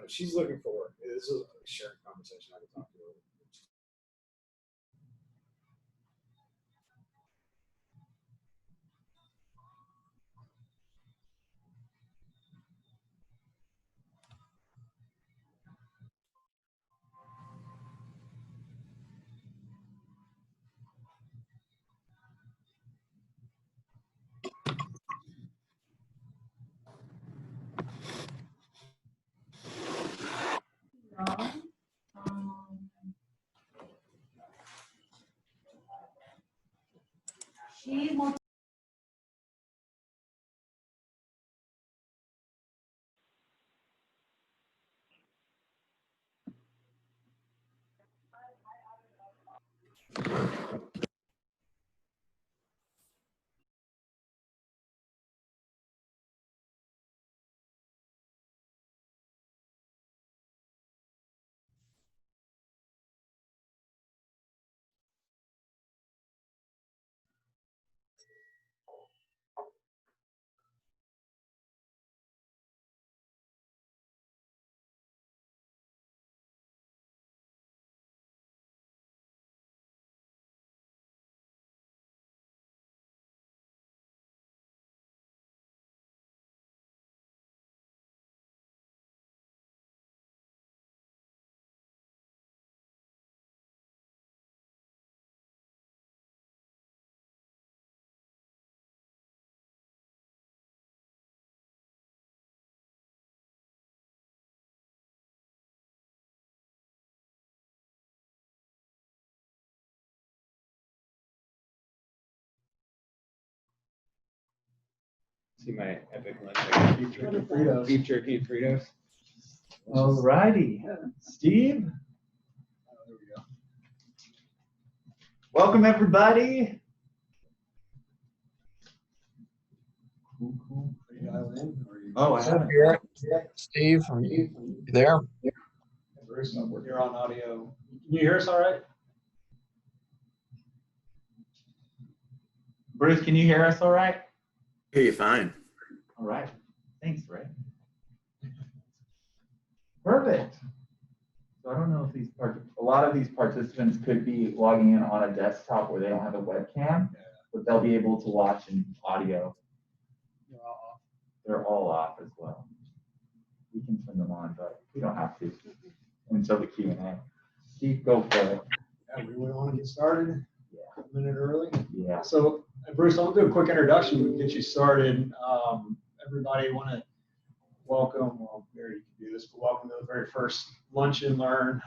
she's looking for work. This is a sharing conversation I can talk to her. She will. See my epic lunch. Beef jerky Fritos. Beef jerky Fritos. All righty. Steve? Oh, there we go. Welcome, everybody. Cool. Are you dialed in? Or are you... Oh, I haven't. Steve, are you there? Bruce, you're on audio. Can you hear us all right? Bruce, can you hear us all right? Hear you fine. All right. Thanks, Ray. Perfect. So I don't know if a lot of these participants could be logging in on a desktop where they don't have a webcam, but they'll be able to watch in audio. They're all off as well. We can turn them on, but we don't have to until the Q&A. Steve, go for it. Yeah, we really want to get started. Yeah. A minute early. Yeah. So, Bruce, I'll do a quick introduction to get you started. Everybody want to welcome, well, Mary, you can do this, but welcome to the very first Lunch and Learn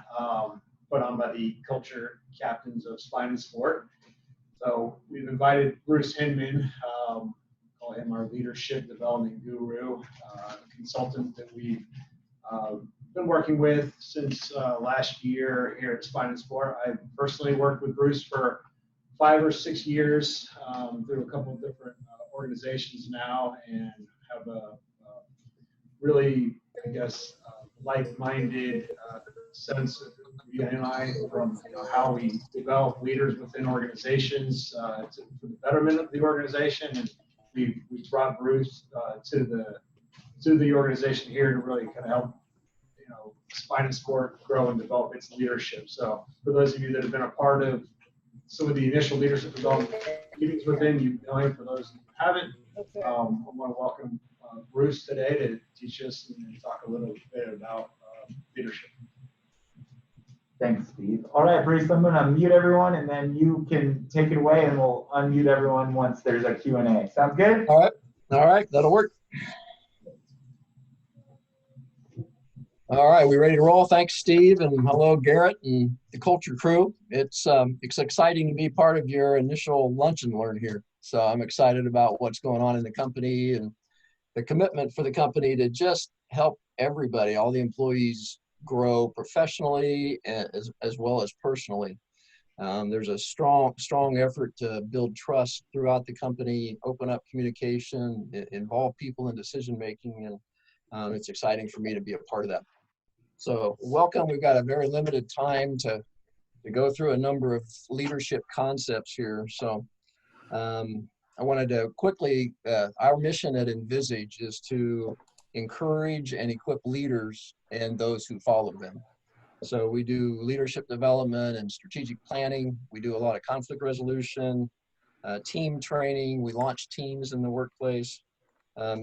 put on by the culture captains of Spine and Sport. So we've invited Bruce Hinman, call him our leadership development guru, consultant that we've been working with since last year here at Spine and Sport. I've personally worked with Bruce for 5 or 6 years through a couple of different organizations now, and have a really, I guess, like-minded sense of UNI from how we develop leaders within organizations for the betterment of the organization. And we've brought Bruce to the organization here to really kind of help Spine and Sport grow and develop its leadership. So for those of you that have been a part of some of the initial leadership development meetings within, you know him. For those that haven't, I want to welcome Bruce today to teach us and talk a little bit about leadership. Thanks, Steve. All right, Bruce, I'm going to mute everyone, and then you can take it away, and we'll unmute everyone once there's a Q&A. Sounds good? All right, that'll work. All right, we ready to roll? Thanks, Steve, and hello, Garrett and the culture crew. It's exciting to be part of your initial Lunch and Learn here. So I'm excited about what's going on in the company and the commitment for the company to just help everybody, all the employees, grow professionally as well as personally. There's a strong effort to build trust throughout the company, open up communication, involve people in decision making, and it's exciting for me to be a part of that. So welcome. We've got a very limited time to go through a number of leadership concepts here. So I wanted to quickly, our mission at Envisage is to encourage and equip leaders and those who follow them. So we do leadership development and strategic planning. We do a lot of conflict resolution, team training. We launch teams in the workplace,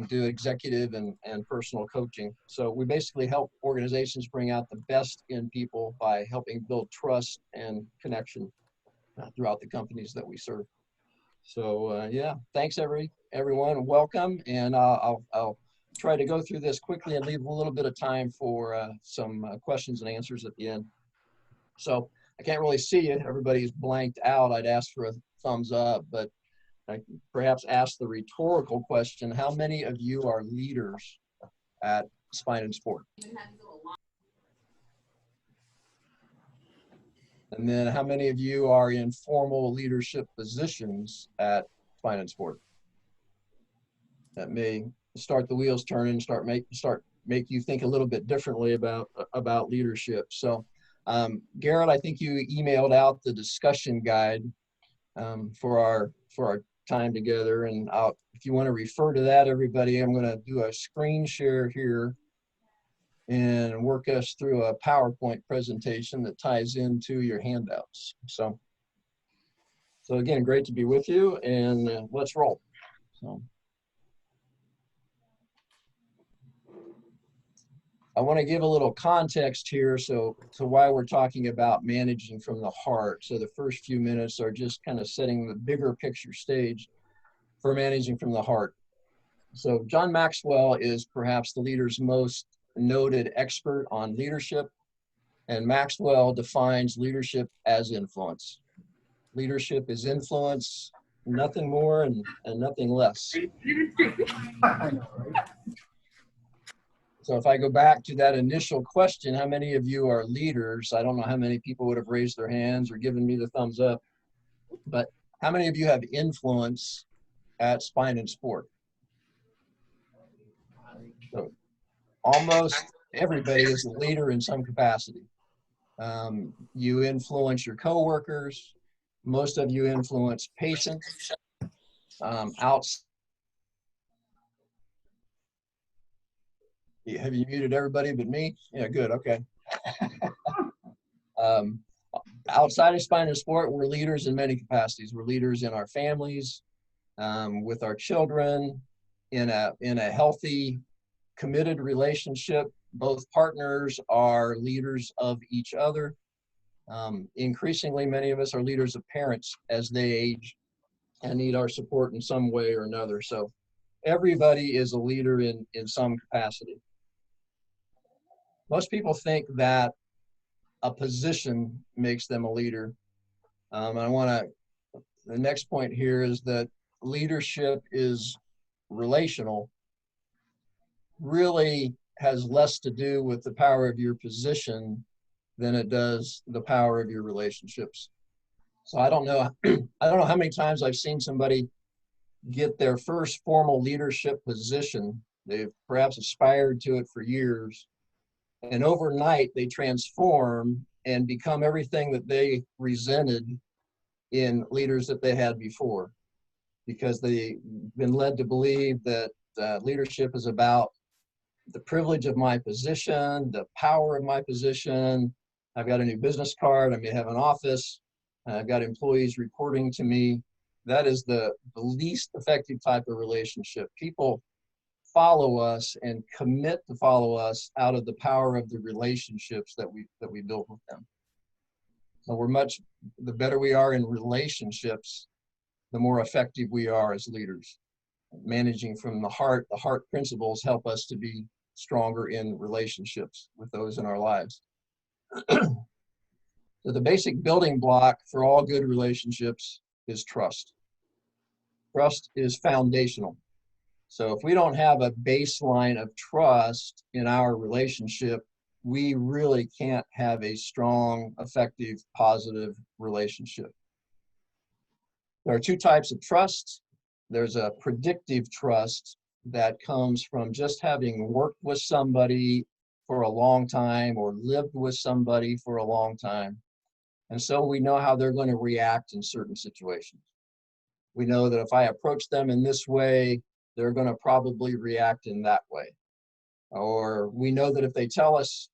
do executive and personal coaching. So we basically help organizations bring out the best in people by helping build trust and connection throughout the companies that we serve. So yeah, thanks everyone. Welcome, and I'll try to go through this quickly and leave a little bit of time for some questions and answers at the end. So I can't really see you. Everybody's blanked out. I'd ask for a thumbs up, but I perhaps ask the rhetorical question: how many of you are leaders at Spine and Sport? And then how many of you are in formal leadership positions at Spine and Sport? That may start the wheels turning, make you think a little bit differently about leadership. So Garrett, I think you emailed out the discussion guide for our time together, and if you want to refer to that, everybody, I'm going to do a screen share here and work us through a PowerPoint presentation that ties into your handouts. So again, great to be with you, and let's roll. So I want to give a little context here to why we're talking about managing from the heart. So the first few minutes are just kind of setting the bigger picture stage for managing from the heart. So John Maxwell is perhaps the leader's most noted expert on leadership, and Maxwell defines leadership as influence. Leadership is influence, nothing more and nothing less. So if I go back to that initial question, how many of you are leaders? I don't know how many people would have raised their hands or given me the thumbs up, but how many of you have influence at Spine and Sport? So almost everybody is a leader in some capacity. You influence your coworkers. Most of you influence patients. Have you muted everybody but me? Yeah, good, okay. Outside of Spine and Sport, we're leaders in many capacities. We're leaders in our families, with our children, in a healthy, committed relationship. Both partners are leaders of each other. Increasingly, many of us are leaders of parents as they age and need our support in some way or another. So everybody is a leader in some capacity. Most people think that a position makes them a leader. The next point here is that leadership is relational, really has less to do with the power of your position than it does the power of your relationships. So I don't know how many times I've seen somebody get their first formal leadership position. They've perhaps aspired to it for years, and overnight they transform and become everything that they resented in leaders that they had before, because they've been led to believe that leadership is about the privilege of my position, the power of my position. I've got a new business card, I may have an office, I've got employees reporting to me. That is the least effective type of relationship. People follow us and commit to follow us out of the power of the relationships that we build with them. So the better we are in relationships, the more effective we are as leaders. Managing from the heart principles help us to be stronger in relationships with those in our lives. So the basic building block for all good relationships is trust. Trust is foundational. So if we don't have a baseline of trust in our relationship, we really can't have a strong, effective, positive relationship. There are two types of trust. There's a predictive trust that comes from just having worked with somebody for a long time or lived with somebody for a long time. And so we know how they're going to react in certain situations. We know that if I approach them in this way, they're going to probably react in that way. or we know that if they tell us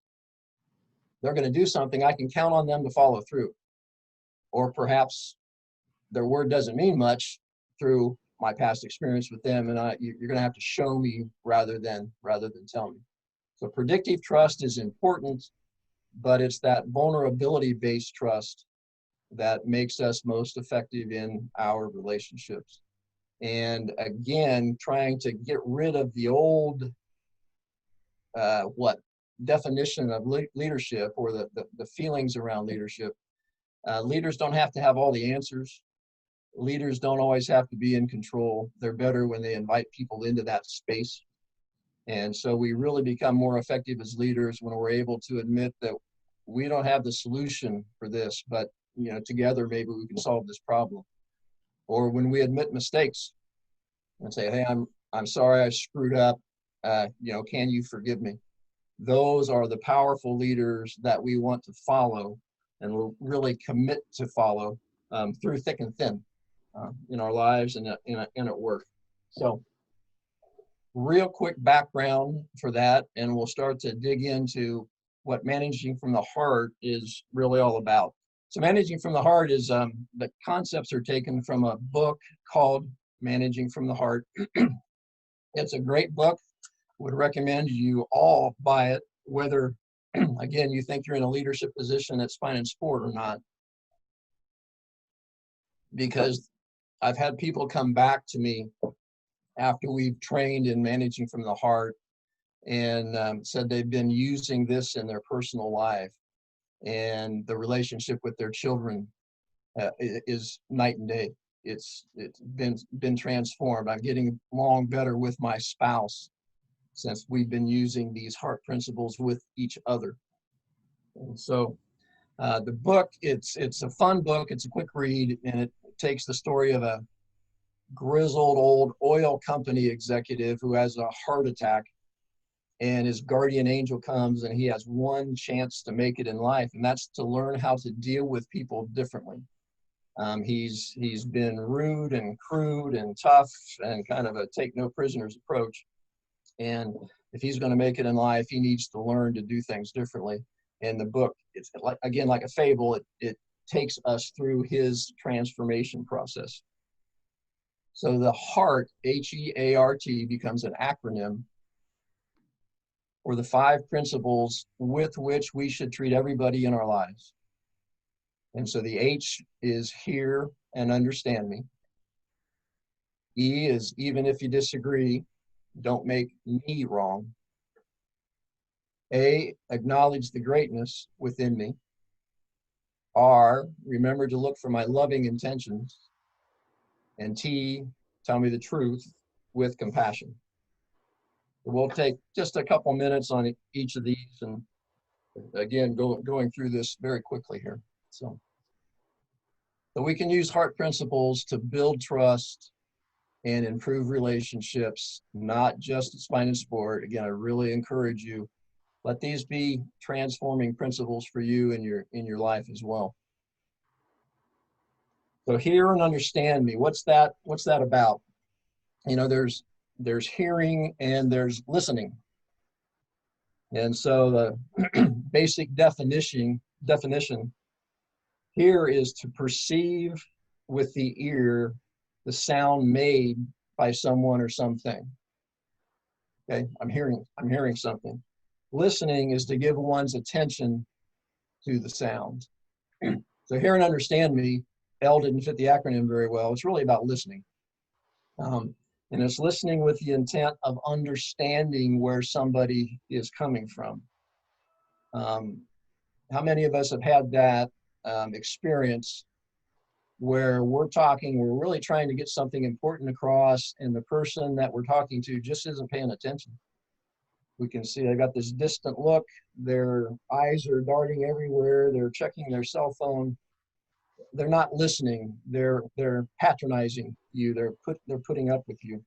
they're going to do something, I can count on them to follow through. Or perhaps their word doesn't mean much through my past experience with them, and you're going to have to show me rather than tell me. So predictive trust is important, but it's that vulnerability-based trust that makes us most effective in our relationships. And again, trying to get rid of the old definition of leadership, or the feelings around leadership. Leaders don't have to have all the answers. Leaders don't always have to be in control. They're better when they invite people into that space. And so we really become more effective as leaders when we're able to admit that we don't have the solution for this, but together maybe we can solve this problem. Or when we admit mistakes and say, hey, I'm sorry I screwed up. Can you forgive me? Those are the powerful leaders that we want to follow and we'll really commit to follow through thick and thin in our lives and at work. So real quick background for that, and we'll start to dig into what managing from the heart is really all about. So managing from the heart is, the concepts are taken from a book called Managing from the Heart. It's a great book. Would recommend you all buy it, whether, again, you think you're in a leadership position at Spine and Sport or not. Because I've had people come back to me after we've trained in Managing from the Heart and said they've been using this in their personal life, and the relationship with their children is night and day. It's been transformed. I'm getting along better with my spouse since we've been using these heart principles with each other. And so the book, it's a fun book. It's a quick read, and it takes the story of a grizzled old oil company executive who has a heart attack, and his guardian angel comes, and he has one chance to make it in life, and that's to learn how to deal with people differently. He's been rude and crude and tough and kind of a take no prisoners approach. And if he's going to make it in life, he needs to learn to do things differently. And the book, it's like a fable. It takes us through his transformation process. So the heart, H-E-A-R-T, becomes an acronym for the 5 principles with which we should treat everybody in our lives. And so the H is hear and understand me. E is even if you disagree, don't make me wrong. A, acknowledge the greatness within me. R, remember to look for my loving intentions. And T, tell me the truth with compassion. We'll take just a couple minutes on each of these, and again, going through this very quickly here. So we can use heart principles to build trust and improve relationships, not just at Spine and Sport. Again, I really encourage you, let these be transforming principles for you in your life as well. So hear and understand me. What's that about? There's hearing and there's listening. And so the basic definition here is to perceive with the ear the sound made by someone or something. Okay, I'm hearing something. Listening is to give one's attention to the sound. So hear and understand me, L didn't fit the acronym very well. It's really about listening. And it's listening with the intent of understanding where somebody is coming from. How many of us have had that experience where we're really trying to get something important across, and the person that we're talking to just isn't paying attention? We can see they got this distant look, their eyes are darting everywhere, they're checking their cell phone. They're not listening, they're patronizing you, they're putting up with you.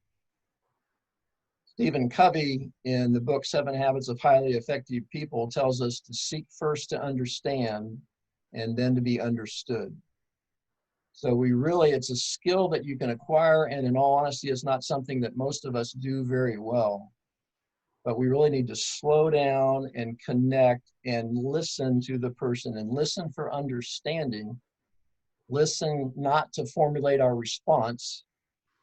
Stephen Covey, in the book 7 Habits of Highly Effective People, tells us to seek first to understand and then to be understood. So it's a skill that you can acquire, and in all honesty, it's not something that most of us do very well. but we really need to slow down and connect and listen to the person and listen for understanding. Listen not to formulate our response.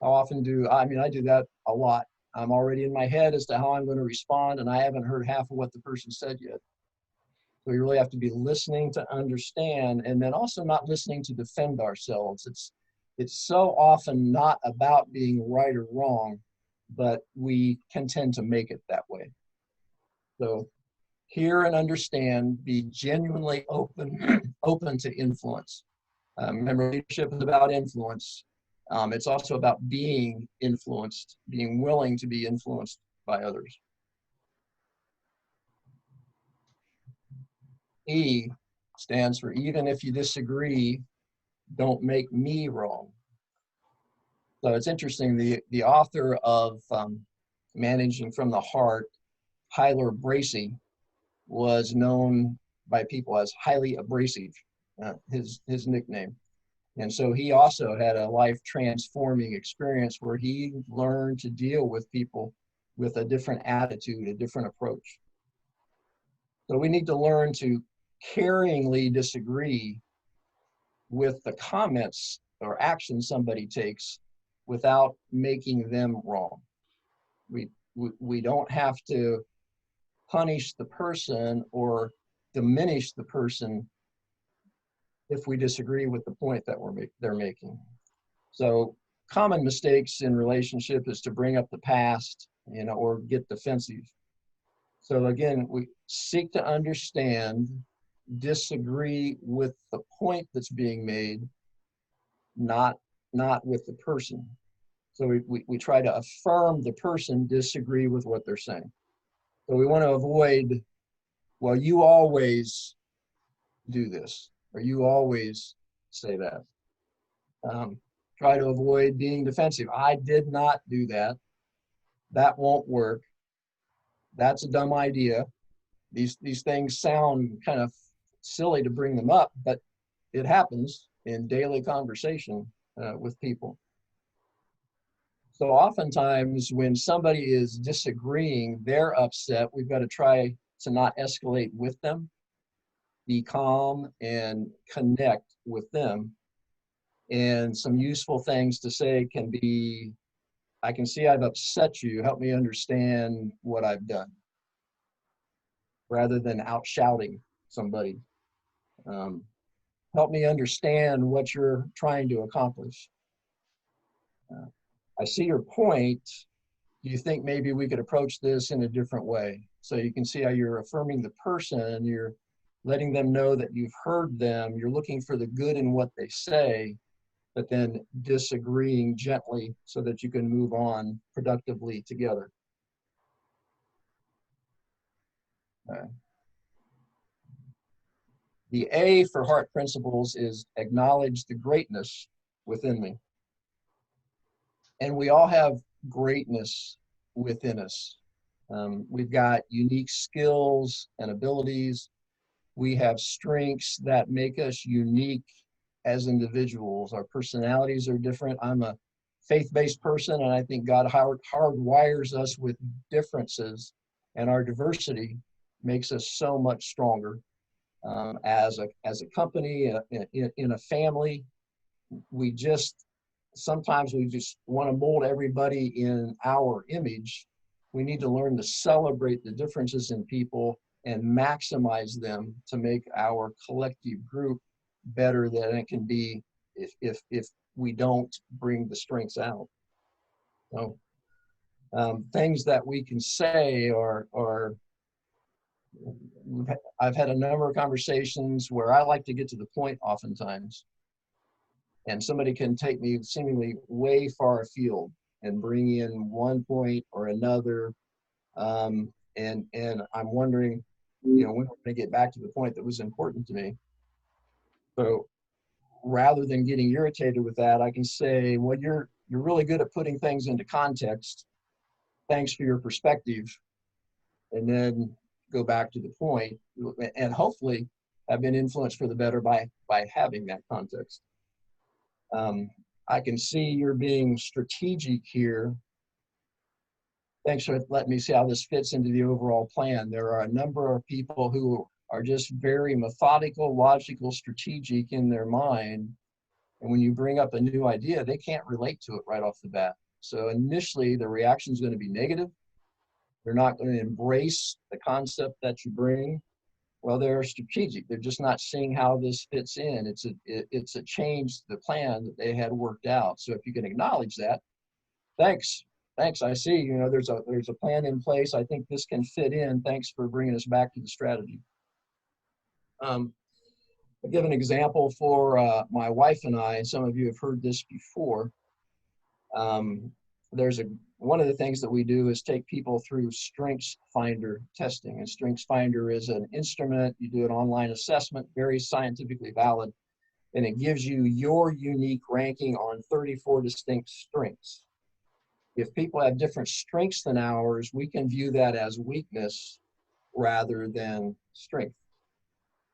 How often I do that a lot. I'm already in my head as to how I'm going to respond, and I haven't heard half of what the person said yet. So we really have to be listening to understand, and then also not listening to defend ourselves. It's so often not about being right or wrong, but we can tend to make it that way. So hear and understand, be genuinely open, open to influence. Remember, leadership is about influence. It's also about being influenced, being willing to be influenced by others. E stands for even if you disagree, don't make me wrong. So it's interesting, the author of Managing from the Heart, Tyler Bracey, was known by people as highly abrasive, his nickname. And so he also had a life transforming experience where he learned to deal with people with a different attitude, a different approach. So we need to learn to caringly disagree with the comments or actions somebody takes without making them wrong. We don't have to punish the person or diminish the person if we disagree with the point that they're making. So common mistakes in relationship is to bring up the past, or get defensive. So again, we seek to understand, disagree with the point that's being made, not with the person. So we try to affirm the person, disagree with what they're saying. So we want to avoid, well, you always do this, or you always say that. Try to avoid being defensive. I did not do that. That won't work. That's a dumb idea. These things sound kind of silly to bring them up, but it happens in daily conversation with people. So oftentimes when somebody is disagreeing, they're upset, we've got to try to not escalate with them, be calm and connect with them. And some useful things to say can be, I can see I've upset you, help me understand what I've done, rather than out shouting somebody. Help me understand what you're trying to accomplish. I see your point. Do you think maybe we could approach this in a different way? So you can see how you're affirming the person, you're letting them know that you've heard them, you're looking for the good in what they say, but then disagreeing gently so that you can move on productively together. The A for heart principles is acknowledge the greatness within me. And we all have greatness within us. We've got unique skills and abilities. We have strengths that make us unique as individuals. Our personalities are different. I'm a faith-based person, and I think God hardwires us with differences, and our diversity makes us so much stronger. As a company, in a family, sometimes we just want to mold everybody in our image. We need to learn to celebrate the differences in people and maximize them to make our collective group better than it can be if we don't bring the strengths out. So things that we can say are I've had a number of conversations where I like to get to the point oftentimes, and somebody can take me seemingly way far afield and bring in one point or another, and I'm wondering, when we're going to get back to the point that was important to me. So rather than getting irritated with that, I can say, well, you're really good at putting things into context. Thanks for your perspective. And then go back to the point, and hopefully have been influenced for the better by having that context. I can see you're being strategic here. Thanks for letting me see how this fits into the overall plan. There are a number of people who are just very methodical, logical, strategic in their mind. And when you bring up a new idea, they can't relate to it right off the bat. So initially, the reaction is going to be negative. They're not going to embrace the concept that you bring. Well, they're strategic. They're just not seeing how this fits in. It's a change to the plan that they had worked out. So if you can acknowledge that, thanks. I see, there's a plan in place. I think this can fit in. Thanks for bringing us back to the strategy. I'll give an example for my wife and I, and some of you have heard this before. One of the things that we do is take people through Strengths Finder testing. And Strengths Finder is an instrument. You do an online assessment, very scientifically valid, and it gives you your unique ranking on 34 distinct strengths. If people have different strengths than ours, we can view that as weakness rather than strength.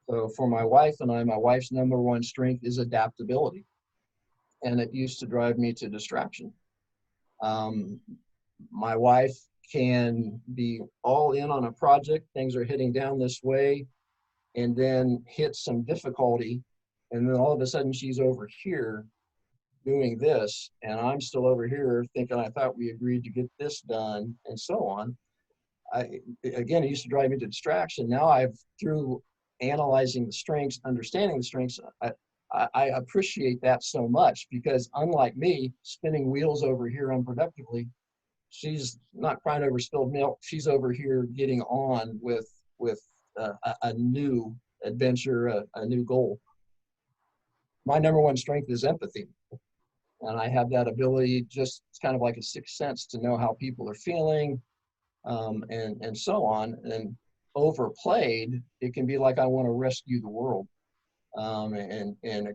So for my wife and I, my wife's number one strength is adaptability. And it used to drive me to distraction. My wife can be all in on a project, things are heading down this way, and then hit some difficulty. And then all of a sudden she's over here doing this, and I'm still over here thinking, I thought we agreed to get this done, and so on. Again, it used to drive me to distraction. Now through analyzing the strengths, understanding the strengths, I appreciate that so much, because unlike me, spinning wheels over here unproductively, she's not crying over spilled milk. She's over here getting on with a new adventure, a new goal. My number one strength is empathy. And I have that ability, just it's kind of like a sixth sense, to know how people are feeling, and so on. And overplayed, it can be like I want to rescue the world. And it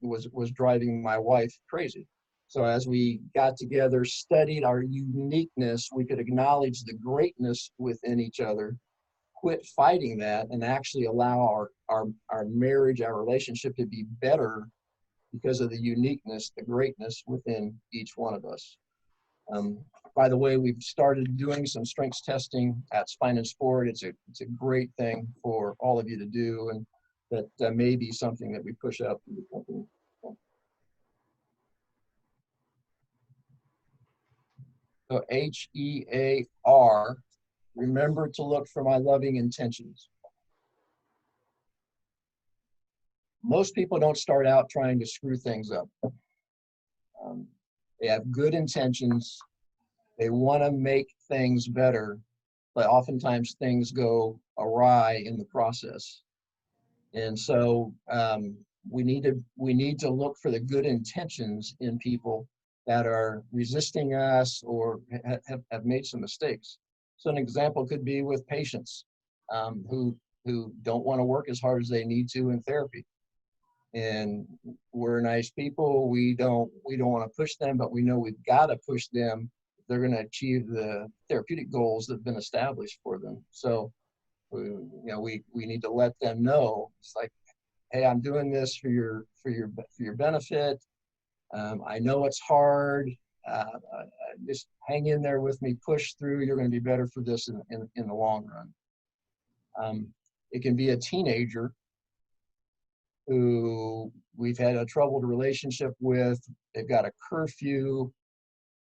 was driving my wife crazy. So as we got together, studied our uniqueness, we could acknowledge the greatness within each other, quit fighting that, and actually allow our marriage, our relationship to be better because of the uniqueness, the greatness within each one of us. By the way, we've started doing some strengths testing at Spine and Sport. It's a great thing for all of you to do, and that may be something that we push out to the company. So HEAR, remember to look for my loving intentions. Most people don't start out trying to screw things up. They have good intentions. They want to make things better, but oftentimes things go awry in the process. And so we need to look for the good intentions in people that are resisting us or have made some mistakes. So an example could be with patients who don't want to work as hard as they need to in therapy. And we're nice people. We don't want to push them, but we know we've got to push them if they're going to achieve the therapeutic goals that have been established for them. So we need to let them know. It's like, hey, I'm doing this for your benefit. I know it's hard. Just hang in there with me. Push through. You're going to be better for this in the long run. It can be a teenager who we've had a troubled relationship with. They've got a curfew,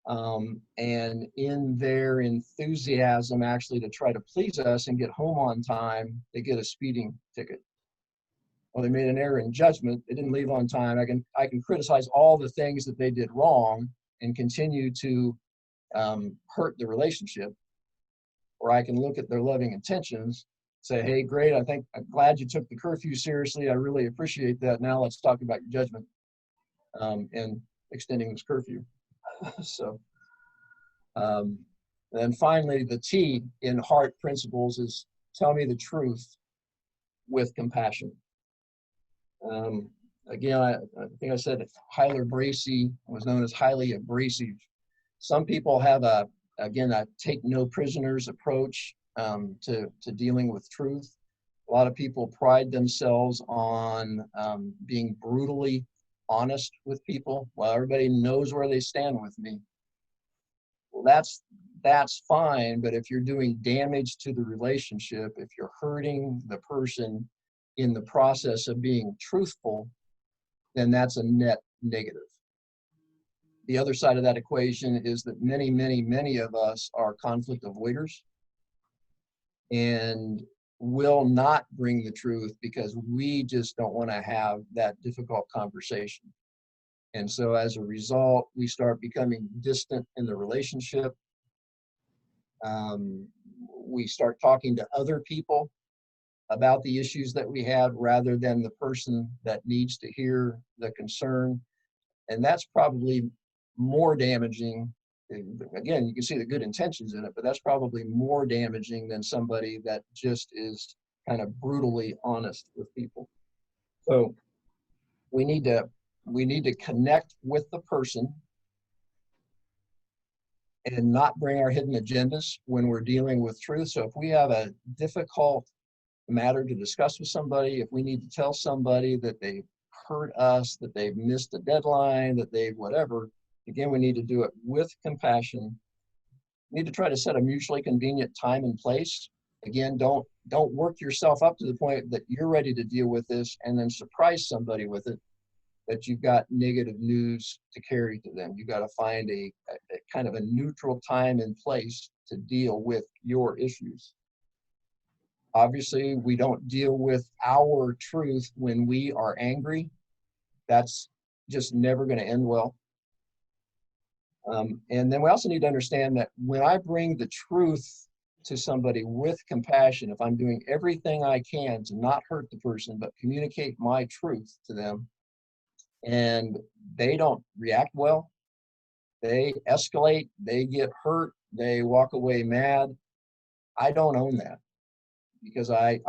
and in their enthusiasm actually to try to please us and get home on time, they get a speeding ticket. Well, they made an error in judgment. They didn't leave on time. I can criticize all the things that they did wrong and continue to hurt the relationship, or I can look at their loving intentions, say, hey, great, I'm glad you took the curfew seriously. I really appreciate that. Now let's talk about your judgment and extending this curfew. So, and finally, the T in HEART principles is tell me the truth with compassion. Again, I think I said Hyler Bracey was known as highly abrasive. Some people have a take no prisoners approach to dealing with truth. A lot of people pride themselves on being brutally honest with people. Well, everybody knows where they stand with me. Well, that's fine. But if you're doing damage to the relationship, if you're hurting the person in the process of being truthful, then that's a net negative. The other side of that equation is that many of us are conflict avoiders and will not bring the truth because we just don't want to have that difficult conversation. And so as a result, we start becoming distant in the relationship. We start talking to other people about the issues that we had rather than the person that needs to hear the concern. And that's probably more damaging. Again, you can see the good intentions in it, but that's probably more damaging than somebody that just is kind of brutally honest with people. So we need to connect with the person and not bring our hidden agendas when we're dealing with truth. So if we have a difficult matter to discuss with somebody, if we need to tell somebody that they've hurt us, that they've missed a deadline, that they've whatever, again, we need to do it with compassion. We need to try to set a mutually convenient time and place. Again, don't work yourself up to the point that you're ready to deal with this and then surprise somebody with it, that you've got negative news to carry to them. You've got to find a kind of a neutral time and place to deal with your issues. Obviously, we don't deal with our truth when we are angry. That's just never going to end well. And then we also need to understand that when I bring the truth to somebody with compassion, if I'm doing everything I can to not hurt the person, but communicate my truth to them, and they don't react well, they escalate, they get hurt, they walk away mad, I don't own that because I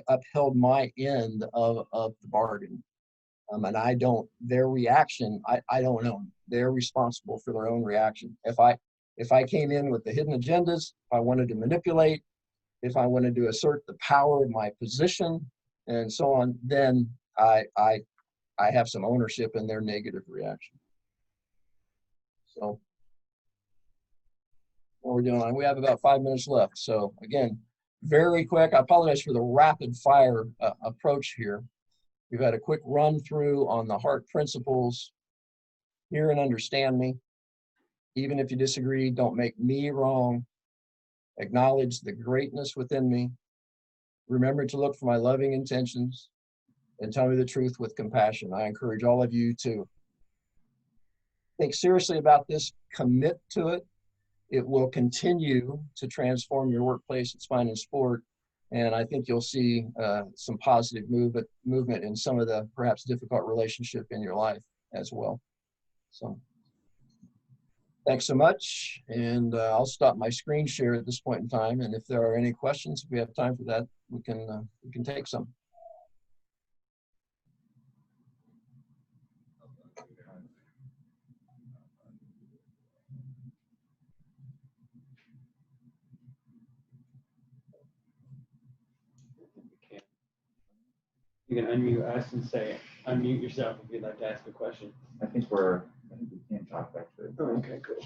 upheld my end of the bargain. And their reaction, I don't own. They're responsible for their own reaction. If I came in with the hidden agendas, if I wanted to manipulate, if I wanted to assert the power of my position and so on, then I have some ownership in their negative reaction. So what we're doing, we have about 5 minutes left. So again, very quick, I apologize for the rapid fire approach here. We've had a quick run through on the heart principles. Hear and understand me. Even if you disagree, don't make me wrong. Acknowledge the greatness within me. Remember to look for my loving intentions and tell me the truth with compassion. I encourage all of you to think seriously about this, commit to it. It will continue to transform your workplace at Spine and Sport. And I think you'll see some positive movement in some of the perhaps difficult relationship in your life as well. So thanks so much. And I'll stop my screen share at this point in time. And if there are any questions, if we have time for that, we can take some. You can unmute us and say, unmute yourself if you'd like to ask a question. I think we can't talk back to it. Oh, okay, cool.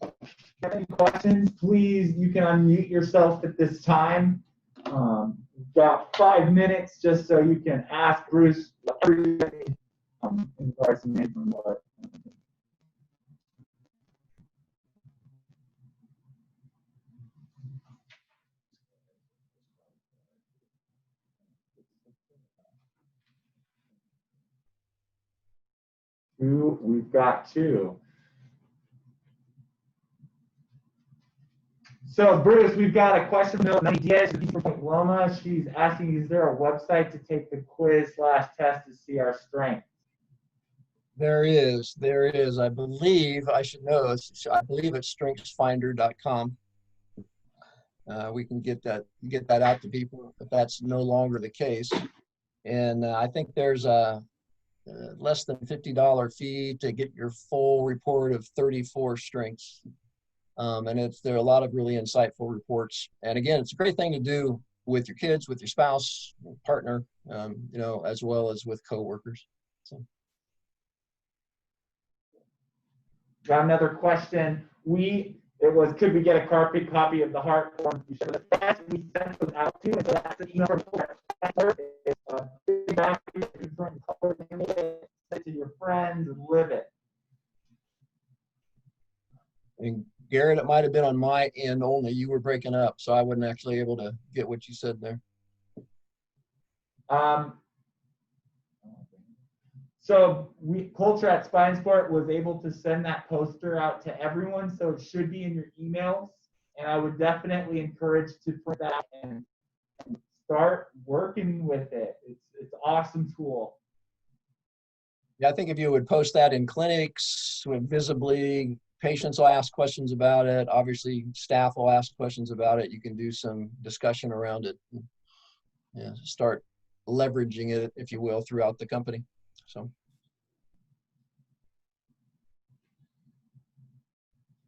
If you have any questions, please, you can unmute yourself at this time. We've got 5 minutes just so you can ask Bruce in regards to what. We've got 2. So Bruce, we've got a question from Melanie Diaz from Loma. She's asking, is there a website to take the quiz/test to see our strength? There is. I believe, I should know, I believe it's strengthsfinder.com. We can get that out to people if that's no longer the case. And I think there's a less than $50 fee to get your full report of 34 strengths. And there are a lot of really insightful reports. And again, it's a great thing to do with your kids, with your spouse, partner, as well as with coworkers. So. Got another question. it was, could we get a copy of the heart form? You should have we sent those out to, and so that's an email from send to your friends and live it. And Garrett, it might have been on my end only. You were breaking up, so I wasn't actually able to get what you said there. So Culture at Spine Sport was able to send that poster out to everyone, so it should be in your emails. And I would definitely encourage to print that out and start working with it. It's an awesome tool. Yeah, I think if you would post that in clinics with visibly, patients will ask questions about it. Obviously, staff will ask questions about it. You can do some discussion around it. Yeah, start leveraging it, if you will, throughout the company. So.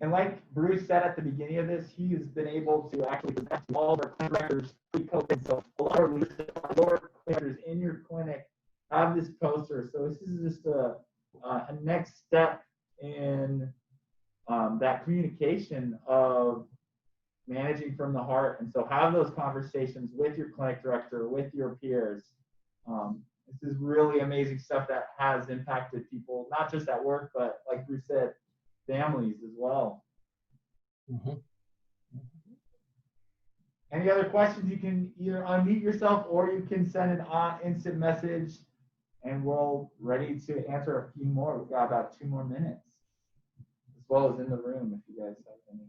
And like Bruce said at the beginning of this, he has been able to actually present to all of our directors pre-COVID. So a lot of leadership, directors in your clinic have this poster. So this is just a next step in that communication of managing from the heart. And so have those conversations with your clinic director, with your peers. This is really amazing stuff that has impacted people, not just at work, but like Bruce said, families as well. Mm-hmm. Any other questions? You can either unmute yourself or you can send an instant message, and we're ready to answer a few more. We've got about 2 more minutes, as well as in the room if you guys have any.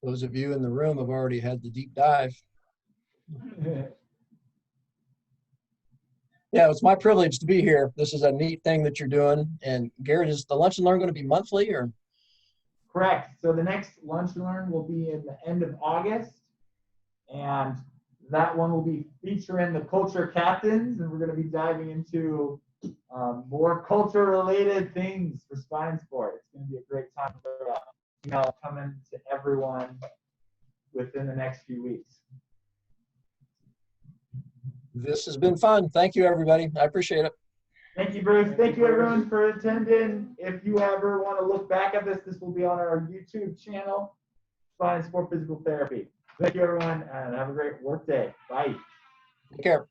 Those of you in the room have already had the deep dive. Yeah, it's my privilege to be here. This is a neat thing that you're doing. And Garrett, is the Lunch and Learn going to be monthly or? Correct. So the next Lunch and Learn will be in the end of August. And that one will be featuring the culture captains. And we're going to be diving into more culture related things for spine sport. It's going to be a great time for coming to everyone within the next few weeks. This has been fun. Thank you, everybody. I appreciate it. Thank you, Bruce. Thank you, everyone, for attending. If you ever want to look back at this, this will be on our YouTube channel, Spine Sport Physical Therapy. Thank you, everyone, and have a great work day. Bye. Take care.